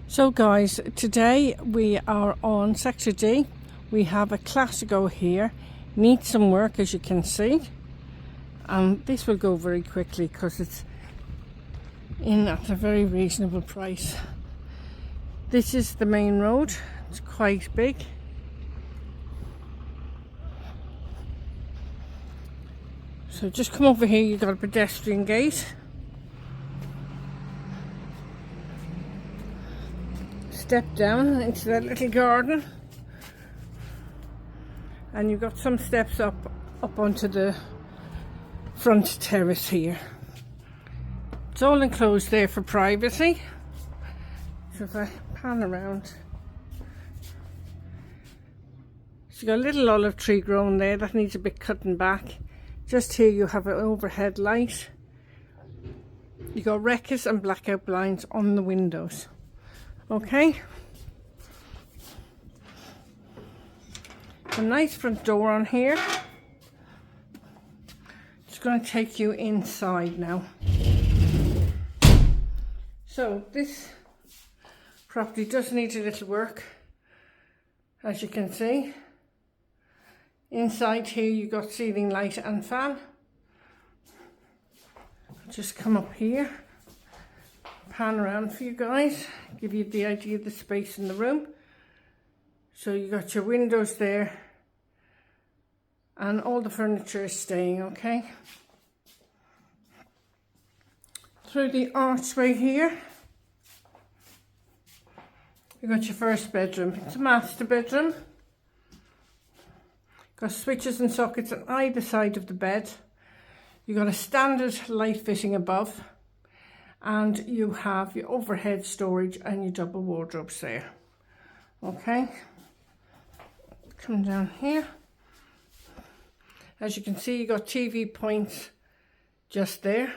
So guys, today we are on Sector D. We have a Clasico here, needs some work as you can see, and this will go very quickly because it's in at a very reasonable price. This is the main road, it's quite big. So just come over here, you've got a pedestrian gate. Step down into that little garden, and you've got some steps up onto the front terrace here. It's all enclosed there for privacy. So if I pan around, so you've got a little olive tree growing there that needs a bit cutting back. Just here you have an overhead light. You've got wreckers and blackout blinds on the windows. Okay, a nice front door on here. Just going to take you inside now. So this property does need a little work, as you can see. Inside here you've got ceiling light and fan. I'll just come up here, pan around for you guys, give you the idea of the space in the room. So you got your windows there and all the furniture is staying, okay? Through the archway here, you got your first bedroom. It's a master bedroom. Got switches and sockets on either side of the bed. You got a standard light fitting above. And you have your overhead storage and your double wardrobes there. Okay, come down here. As you can see, you got TV points just there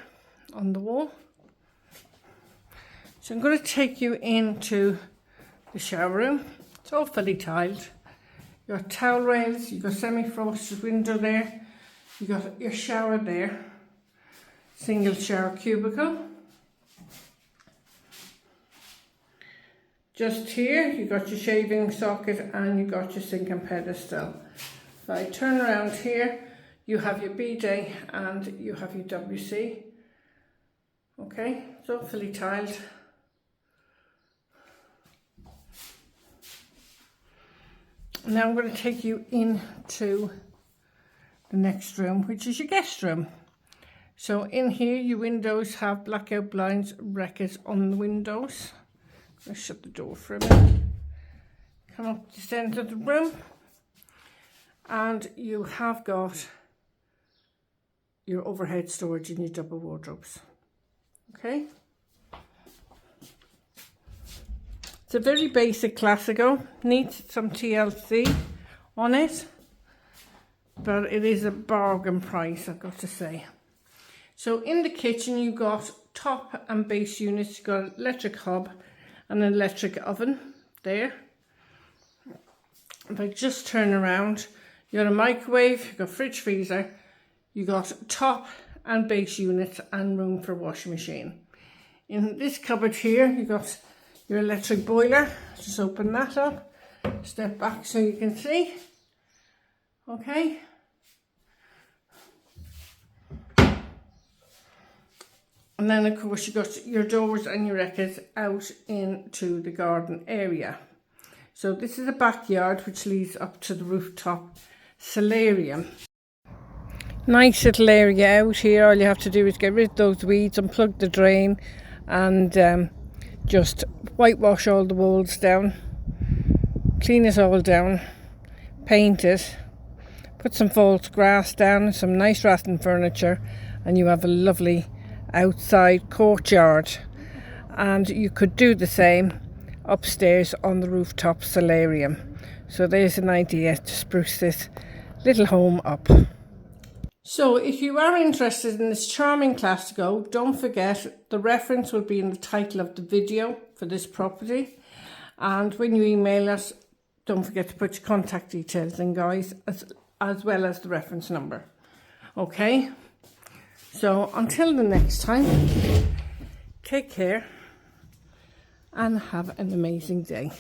on the wall. So I'm going to take you into the shower room. It's all fully tiled. You got towel rails, you got semi-frosted window there, you got your shower there, single shower cubicle. Just here, you got your shaving socket and you got your sink and pedestal. If I turn around here, you have your bidet and you have your WC. Okay, it's all fully tiled. Now I'm going to take you into the next room, which is your guest room. So in here, your windows have blackout blinds, wreckers on the windows. I'll shut the door for a minute. Come up the centre of the room and you have got your overhead storage and your double wardrobes. Okay. It's a very basic Clasico, needs some TLC on it, but it is a bargain price, I've got to say. So in the kitchen you got top and base units, you got an electric hob and an electric oven there. If I just turn around, you got a microwave, you got fridge freezer, you got top and base units and room for washing machine. In this cupboard here, you got your electric boiler. Just open that up, step back so you can see. Okay. And then of course you got your doors and your wreckers out into the garden area. So this is a backyard which leads up to the rooftop solarium. Nice little area out here. All you have to do is get rid of those weeds, unplug the drain and just whitewash all the walls down, clean it all down, paint it, put some false grass down, some nice rattan furniture, and you have a lovely outside courtyard. And you could do the same upstairs on the rooftop solarium. So there's an idea to spruce this little home up. So if you are interested in this charming Clasico, don't forget the reference will be in the title of the video for this property. And when you email us, don't forget to put your contact details in, guys, as well as the reference number. Okay? So until the next time, take care and have an amazing day.